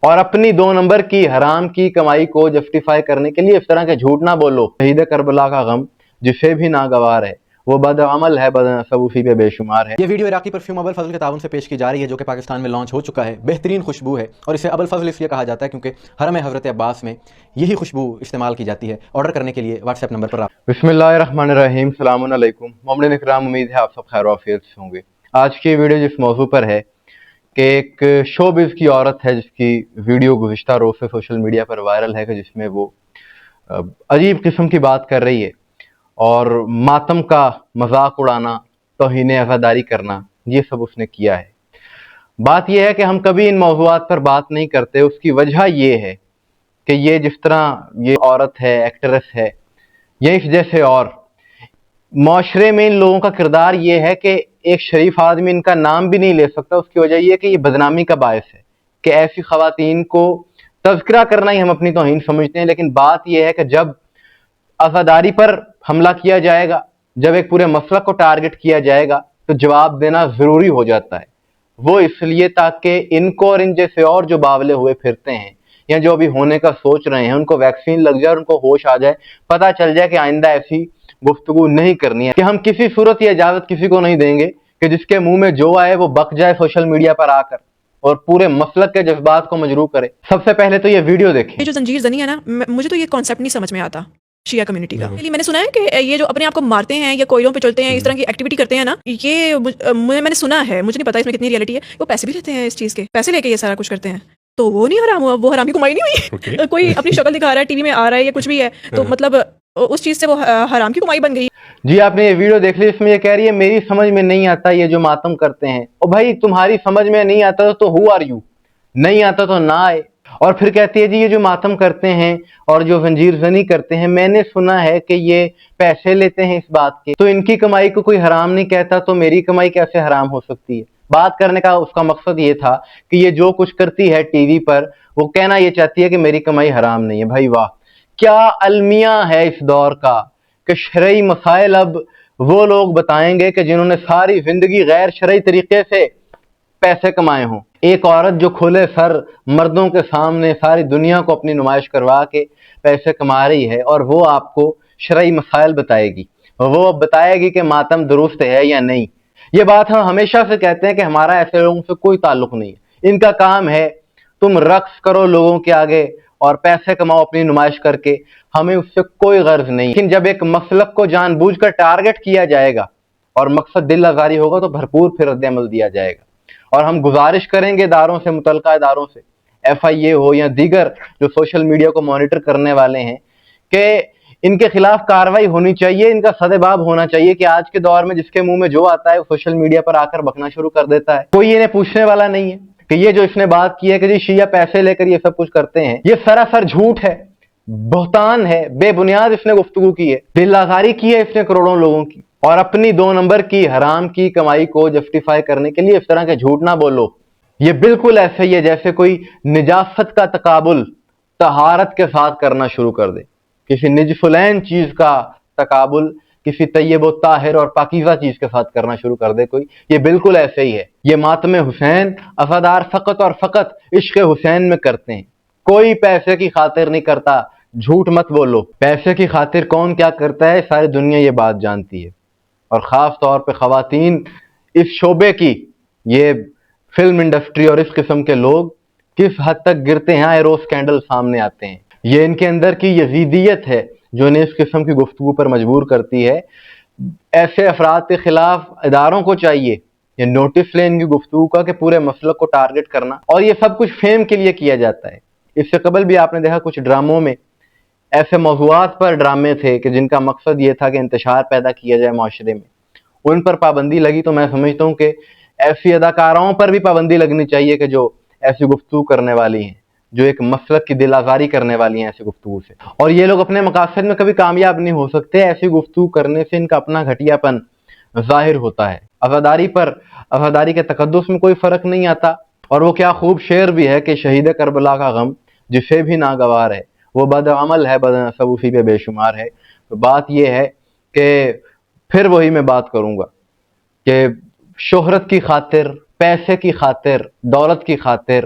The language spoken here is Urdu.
اور اپنی 2 نمبر کی حرام کی کمائی کو جسٹیفائی کرنے کے لیے اس طرح کے جھوٹ نہ بولو۔ شہید کربلا کا غم جسے بھی ناگوار ہے، وہ بد عمل ہے، بد نصب اسی پہ بے شمار ہے۔ یہ ویڈیو عراقی پرفیوم ابو الفضل کے تعاون سے پیش کی جا رہی ہے، جو کہ پاکستان میں لانچ ہو چکا ہے۔ بہترین خوشبو ہے، اور اسے ابو الفضل اس لیے کہا جاتا ہے کیونکہ حرم حضرت عباس میں یہی خوشبو استعمال کی جاتی ہے۔ آرڈر کرنے کے لیے واٹس ایپ نمبر پر بسم اللہ الرحمن الرحیم، السلام علیکم مومنین اکرام، امید ہے آپ سب خیر و عافیت سے ہوں گے۔ آج کی ویڈیو جس موضوع پر ہے کہ ایک شوبز کی عورت ہے جس کی ویڈیو گزشتہ روز سے سوشل میڈیا پر وائرل ہے، کہ جس میں وہ عجیب قسم کی بات کر رہی ہے اور ماتم کا مذاق اڑانا، توہین عزاداری کرنا، یہ سب اس نے کیا ہے۔ بات یہ ہے کہ ہم کبھی ان موضوعات پر بات نہیں کرتے، اس کی وجہ یہ ہے کہ یہ جس طرح یہ عورت ہے، ایکٹریس ہے، یہ اس جیسے اور معاشرے میں ان لوگوں کا کردار یہ ہے کہ ایک شریف آدمی ان کا نام بھی نہیں لے سکتا۔ اس کی وجہ یہ ہے کہ یہ بدنامی کا باعث ہے کہ ایسی خواتین کو تذکرہ کرنا ہی ہم اپنی توہین سمجھتے ہیں۔ لیکن بات یہ ہے کہ جب عزاداری پر حملہ کیا جائے گا، جب ایک پورے مسلک کو ٹارگٹ کیا جائے گا، تو جواب دینا ضروری ہو جاتا ہے۔ وہ اس لیے تاکہ ان کو اور ان جیسے اور جو باولے ہوئے پھرتے ہیں یا جو ابھی ہونے کا سوچ رہے ہیں، ان کو ویکسین لگ جائے اور ان کو ہوش آ جائے، پتہ چل جائے کہ آئندہ ایسی گفتگو نہیں کرنی ہے، کہ ہم کسی صورت یہ اجازت کسی کو نہیں دیں گے کہ جس کے منہ میں جو آئے وہ بک جائے سوشل میڈیا پر آ کر اور پورے مسلک کے جذبات کو مجروح کرے۔ سب سے پہلے تو یہ ویڈیو دیکھیں۔ یہ جو زنجیر زنی ہے نا، مجھے تو یہ کانسیپٹ نہیں سمجھ میں آتا شیعہ کمیونٹی کا۔ میں نے سنا ہے کہ یہ جو اپنے آپ کو مارتے ہیں یا کوئلوں پہ چلتے ہیں، اس طرح کی ایکٹیویٹی کرتے ہیں نا، یہ میں نے سنا ہے، مجھے نہیں پتا اس میں کتنی ریئلٹی ہے، وہ پیسے بھی لیتے ہیں اس چیز کے، پیسے لے کے یہ سارا کچھ کرتے ہیں، تو وہ نہیں حرام ہوا؟ وہ حرام کی کمائی نہیں ہوئی؟ کوئی اپنی شکل دکھا رہا ہے، ٹی وی میں آ رہا ہے یا کچھ بھی ہے، تو مطلب اس چیز سے وہ حرام کی کمائی بن گئی۔ جی آپ نے یہ ویڈیو دیکھ لی، اس میں یہ کہہ رہی ہے میری سمجھ میں نہیں آتا یہ جو ماتم کرتے ہیں۔ او بھائی تمہاری سمجھ میں نہیں آتا تو ہو آر یو؟ نہیں آتا تو نہ آئے۔ اور پھر کہتی ہے جی یہ جو ماتم کرتے ہیں اور جو زنجیر زنی کرتے ہیں، میں نے سنا ہے کہ یہ پیسے لیتے ہیں اس بات کے، تو ان کی کمائی کو کوئی حرام نہیں کہتا، تو میری کمائی کیسے حرام ہو سکتی ہے؟ بات کرنے کا اس کا مقصد یہ تھا کہ یہ جو کچھ کرتی ہے ٹی وی پر، وہ کہنا یہ چاہتی ہے کہ میری کمائی حرام نہیں ہے۔ بھائی واہ، کیا المیہ ہے اس دور کا کہ شرعی مسائل اب وہ لوگ بتائیں گے کہ جنہوں نے ساری زندگی غیر شرعی طریقے سے پیسے کمائے ہوں۔ ایک عورت جو کھلے سر مردوں کے سامنے ساری دنیا کو اپنی نمائش کروا کے پیسے کما رہی ہے، اور وہ آپ کو شرعی مسائل بتائے گی، وہ بتائے گی کہ ماتم درست ہے یا نہیں۔ یہ بات ہم ہمیشہ سے کہتے ہیں کہ ہمارا ایسے لوگوں سے کوئی تعلق نہیں ہے۔ ان کا کام ہے تم رقص کرو لوگوں کے آگے اور پیسے کماؤ اپنی نمائش کر کے، ہمیں اس سے کوئی غرض نہیں۔ لیکن جب ایک مسلک کو جان بوجھ کر ٹارگٹ کیا جائے گا اور مقصد دل آزاری ہوگا، تو بھرپور پھر رد عمل دیا جائے گا۔ اور ہم گزارش کریں گے اداروں سے، متعلقہ اداروں سے، ایف آئی اے ہو یا دیگر جو سوشل میڈیا کو مانیٹر کرنے والے ہیں، کہ ان کے خلاف کارروائی ہونی چاہیے، ان کا سدباب ہونا چاہیے کہ آج کے دور میں جس کے منہ میں جو آتا ہے وہ سوشل میڈیا پر آ کر بکنا شروع کر دیتا ہے، کوئی انہیں پوچھنے والا نہیں ہے کہ یہ جو اس نے بات کی ہے کہ جی شیعہ پیسے لے کر یہ سب کچھ کرتے ہیں، یہ سراسر جھوٹ ہے، بہتان ہے، بے بنیاد اس نے گفتگو کی ہے، دل آزاری کی ہے اس نے کروڑوں لوگوں کی، اور اپنی 2 نمبر کی حرام کی کمائی کو جسٹیفائی کرنے کے لیے اس طرح کے جھوٹ نہ بولو۔ یہ بالکل ایسے ہی ہے جیسے کوئی نجاست کا تقابل طہارت کے ساتھ کرنا شروع کر دے، کسی نجفلین چیز کا تقابل کسی طیب و طاہر اور پاکیزہ چیز کے ساتھ کرنا شروع کر دے کوئی، یہ بالکل ایسے ہی ہے۔ یہ ماتم حسین عزادار فقط اور فقط عشق حسین میں کرتے ہیں، کوئی پیسے کی خاطر نہیں کرتا۔ جھوٹ مت بولو، پیسے کی خاطر کون کیا کرتا ہے ساری دنیا یہ بات جانتی ہے، اور خاص طور پہ خواتین اس شعبے کی، یہ فلم انڈسٹری اور اس قسم کے لوگ کس حد تک گرتے ہیں، آئے روز سکینڈل سامنے آتے ہیں۔ یہ ان کے اندر کی یزیدیت ہے جو انہیں اس قسم کی گفتگو پر مجبور کرتی ہے۔ ایسے افراد کے خلاف اداروں کو چاہیے یہ نوٹس لیں ان کی گفتگو کا کہ پورے مسلک کو ٹارگٹ کرنا، اور یہ سب کچھ فیم کے لیے کیا جاتا ہے۔ اس سے قبل بھی آپ نے دیکھا کچھ ڈراموں میں ایسے موضوعات پر ڈرامے تھے کہ جن کا مقصد یہ تھا کہ انتشار پیدا کیا جائے معاشرے میں، ان پر پابندی لگی، تو میں سمجھتا ہوں کہ ایسی اداکاراؤں پر بھی پابندی لگنی چاہیے کہ جو ایسی گفتگو کرنے والی ہیں، جو ایک مسلک کی دل آزاری کرنے والی ہیں ایسی گفتگو سے، اور یہ لوگ اپنے مقاصد میں کبھی کامیاب نہیں ہو سکتے۔ ایسی گفتگو کرنے سے ان کا اپنا گھٹیا پن ظاہر ہوتا ہے۔ عزاداری پر عزاداری کے تقدس میں کوئی فرق نہیں آتا، اور وہ کیا خوب شعر بھی ہے کہ شہید کربلا کا غم جسے بھی ناگوار ہے، وہ بد عمل ہے، بد نصب اسی پہ بے شمار ہے۔ تو بات یہ ہے کہ پھر وہی میں بات کروں گا کہ شہرت کی خاطر، پیسے کی خاطر، دولت کی خاطر